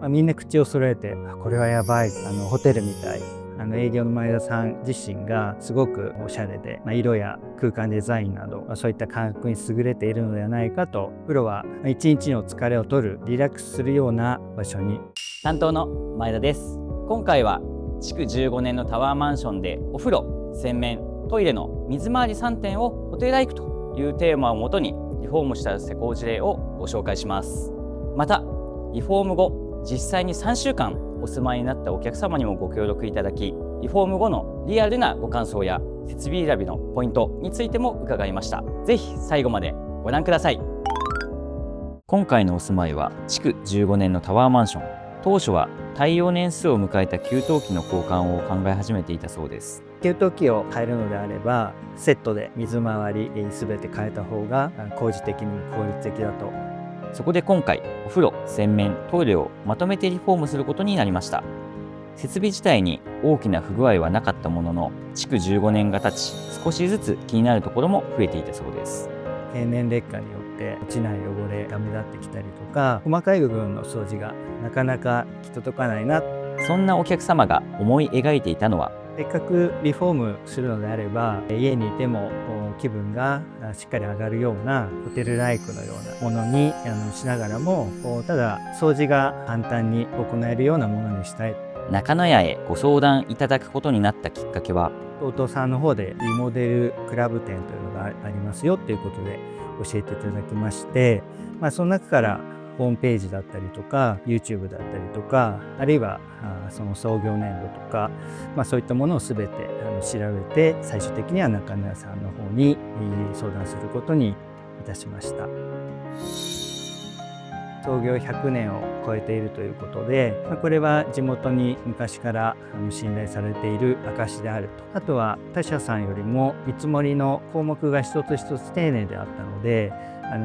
みんな口を揃えてこれはやばい、ホテルみたい、営業の前田さん自身がすごくおしゃれで、色や空間デザインなど、そういった感覚に優れているのではないかと。お風呂は一日の疲れを取る、リラックスするような場所に。担当の前田です。今回は築15年のタワーマンションでお風呂、洗面、トイレの水回り3点をホテルライクというテーマをもとにリフォームした施工事例をご紹介します。またリフォーム後、実際に3週間お住まいになったお客様にもご協力いただき、リフォーム後のリアルなご感想や設備選びのポイントについても伺いました。ぜひ最後までご覧ください。今回のお住まいは築15年のタワーマンション。当初は耐用年数を迎えた給湯器の交換を考え始めていたそうです。給湯器を変えるのであれば、セットで水回り全て変えた方が工事的にも効率的だと。そこで今回、お風呂、洗面、トイレをまとめてリフォームすることになりました。設備自体に大きな不具合はなかったものの、築15年が経ち、少しずつ気になるところも増えていたそうです。経年劣化によって落ちない汚れが目立ってきたりとか、細かい部分の掃除がなかなか行き届かないな。そんなお客様が思い描いていたのは、せっかくリフォームするのであれば、家にいても気分がしっかり上がるようなホテルライクのようなものにしながらも、ただ掃除が簡単に行えるようなものにしたい。中野屋へご相談いただくことになったきっかけは、TOTOさんの方でリモデルクラブ店というのがありますよということで教えていただきまして、その中からホームページだったりとか YouTube だったりとか、あるいはその創業年度とか、そういったものを全て調べて、最終的には中野屋さんの方に相談することにいたしました。創業100年を超えているということで、これは地元に昔から信頼されている証であると。あとは他社さんよりも見積もりの項目が一つ一つ丁寧であったので、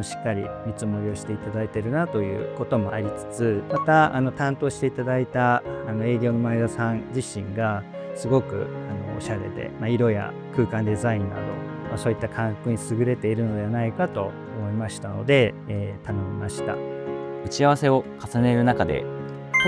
しっかり見積もりをしていただいているなということもありつつ、また担当していただいた営業の前田さん自身がすごくおしゃれで、色や空間デザインなど、そういった感覚に優れているのではないかと思いましたので、頼みました。打ち合わせを重ねる中で、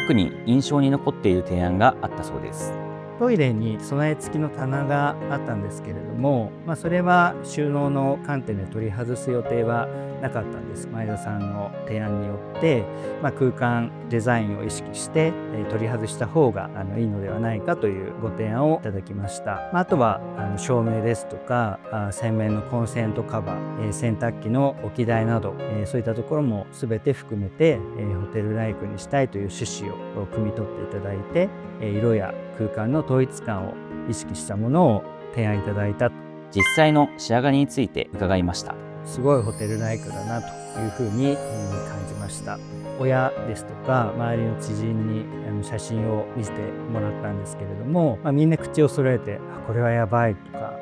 特に印象に残っている提案があったそうです。トイレに備え付きの棚があったんですけれども、それは収納の観点で取り外す予定はなかったんです。前田さんの提案によって、空間デザインを意識して取り外した方がいいのではないかというご提案をいただきました。あとは照明ですとか、洗面のコンセントカバー、洗濯機の置き台など、そういったところも全て含めてホテルライクにしたいという趣旨を汲み取っていただいて、色や空間の統一感を意識したものを提案いただいた。実際の仕上がりについて伺いました。すごいホテルライクだなというふうに感じました。親ですとか周りの知人に写真を見せてもらったんですけれども、みんな口を揃えてこれはやばいとか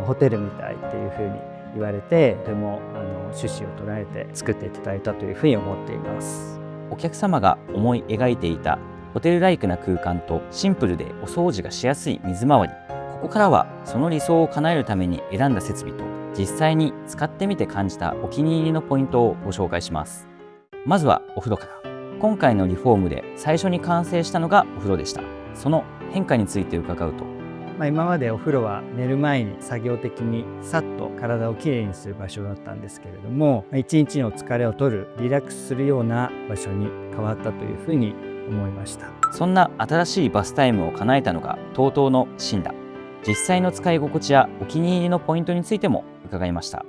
ホテルみたいっていうふうに言われて、とても趣旨を捉えて作っていただいたというふうに思っています。お客様が思い描いていたホテルライクな空間とシンプルでお掃除がしやすい水回り、ここからはその理想を叶えるために選んだ設備と実際に使ってみて感じたお気に入りのポイントをご紹介します。まずはお風呂から。今回のリフォームで最初に完成したのがお風呂でした。その変化について伺うと、今までお風呂は寝る前に作業的にさっと体をきれいにする場所だったんですけれども、一日の疲れを取る、リラックスするような場所に変わったというふうに思いました。そんな新しいバスタイムを叶えたのが TOTOのシンダ。実際の使い心地やお気に入りのポイントについても伺いました。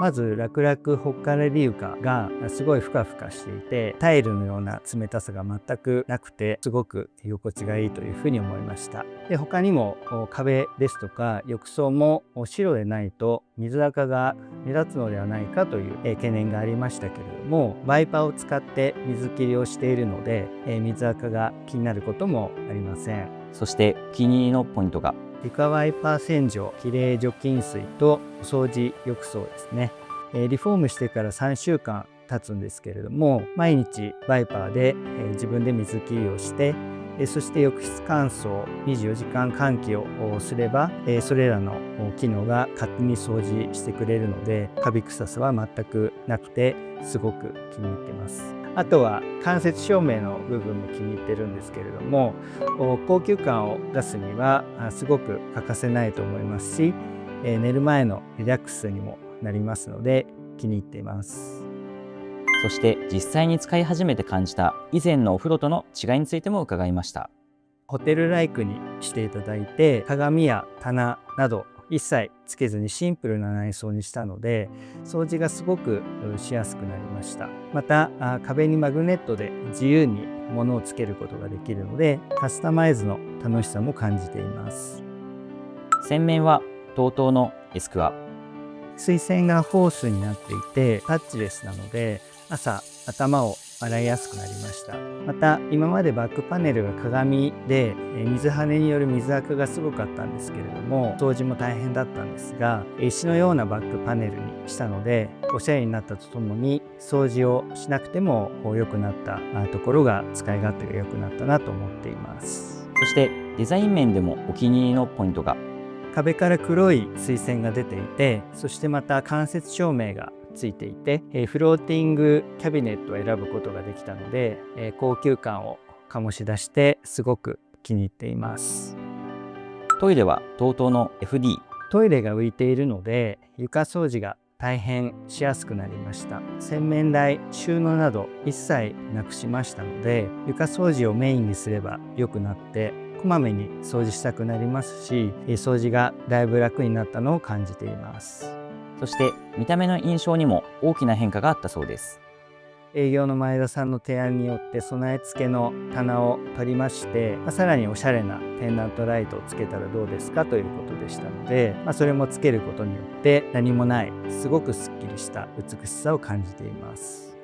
まず楽々ほっかれり床がすごいふかふかしていて、タイルのような冷たさが全くなくて、すごく居心地がいいというふうに思いました。で、他にも壁ですとか浴槽も白でないと水垢が目立つのではないかという懸念がありましたけれども、ワイパーを使って水切りをしているので水垢が気になることもありません。そしてお気に入りのポイントが床ワイパー洗浄、きれい除菌水とお掃除浴槽ですね。リフォームしてから3週間経つんですけれども、毎日ワイパーで自分で水切りをしてそして浴室乾燥、24時間換気をすれば、それらの機能が勝手に掃除してくれるので、カビ臭さは全くなくてすごく気に入ってます。あとは間接照明の部分も気に入ってるんですけれども、高級感を出すにはすごく欠かせないと思いますし、寝る前のリラックスにもなりますので気に入っています。そして実際に使い始めて感じた以前のお風呂との違いについても伺いました。ホテルライクにしていただいて、鏡や棚など一切つけずにシンプルな内装にしたので、掃除がすごくしやすくなりました。また壁にマグネットで自由に物をつけることができるので、カスタマイズの楽しさも感じています。洗面は TOTO のエスクワ。水洗がホースになっていてタッチレスなので、朝頭を洗いやすくなりました。また今までバックパネルが鏡で水跳ねによる水垢がすごかったんですけれども、掃除も大変だったんですが、石のようなバックパネルにしたのでおしゃれになったとともに、掃除をしなくても良くなったところが、使い勝手が良くなったなと思っています。そしてデザイン面でもお気に入りのポイントが、壁から黒い水栓が出ていて、そしてまた間接照明がついていて、フローティングキャビネットを選ぶことができたので、高級感を醸し出してすごく気に入っています。トイレは TOTO の FD。 トイレが浮いているので床掃除が大変しやすくなりました。洗面台、収納など一切なくしましたので、床掃除をメインにすれば良くなって、こまめに掃除したくなりますし、掃除がだいぶ楽になったのを感じています。そして見た目の印象にも大きな変化があったそうです。営業の前田さんの提案によって備え付けの棚を取りまして、さらにおしゃれなペンダントライトをつけたらどうですかということでしたので、それもつけることによって何もないすごくすっきりした美しさを感じています。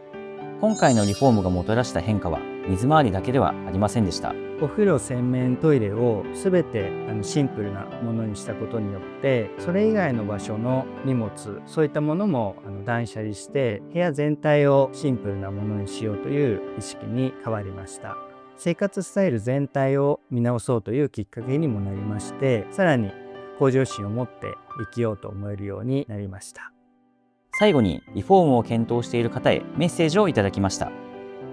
今回のリフォームがもたらした変化は水回りだけではありませんでした。お風呂、洗面、トイレを全てシンプルなものにしたことによって、それ以外の場所の荷物、そういったものも断捨離して、部屋全体をシンプルなものにしようという意識に変わりました。生活スタイル全体を見直そうというきっかけにもなりまして、さらに向上心を持って生きようと思えるようになりました。最後にリフォームを検討している方へメッセージをいただきました。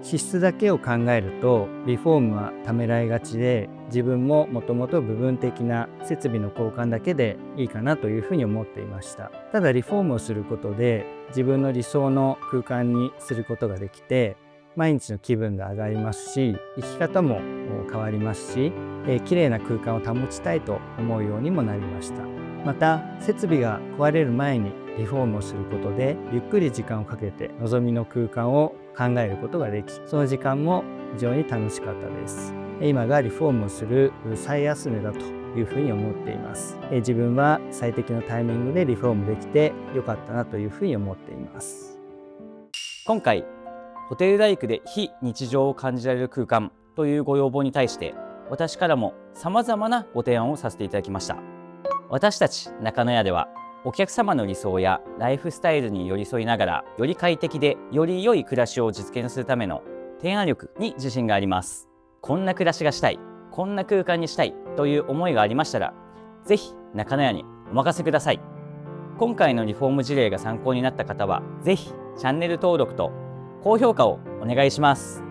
支出だけを考えるとリフォームはためらいがちで、自分ももともと部分的な設備の交換だけでいいかなというふうに思っていました。ただリフォームをすることで自分の理想の空間にすることができて、毎日の気分が上がりますし、生き方も変わりますし、綺麗な空間を保ちたいと思うようにもなりました。また設備が壊れる前にリフォームをすることで、ゆっくり時間をかけて望みの空間を考えることができ、その時間も非常に楽しかったです。今がリフォームをする最安値だというふうに思っています。自分は最適のタイミングでリフォームできてよかったなというふうに思っています。今回ホテルライクで非日常を感じられる空間というご要望に対して、私からも様々なご提案をさせていただきました。私たち中野屋では、お客様の理想やライフスタイルに寄り添いながら、より快適でより良い暮らしを実現するための提案力に自信があります。こんな暮らしがしたい、こんな空間にしたいという思いがありましたら、ぜひ中野屋にお任せください。今回のリフォーム事例が参考になった方は、ぜひチャンネル登録と高評価をお願いします。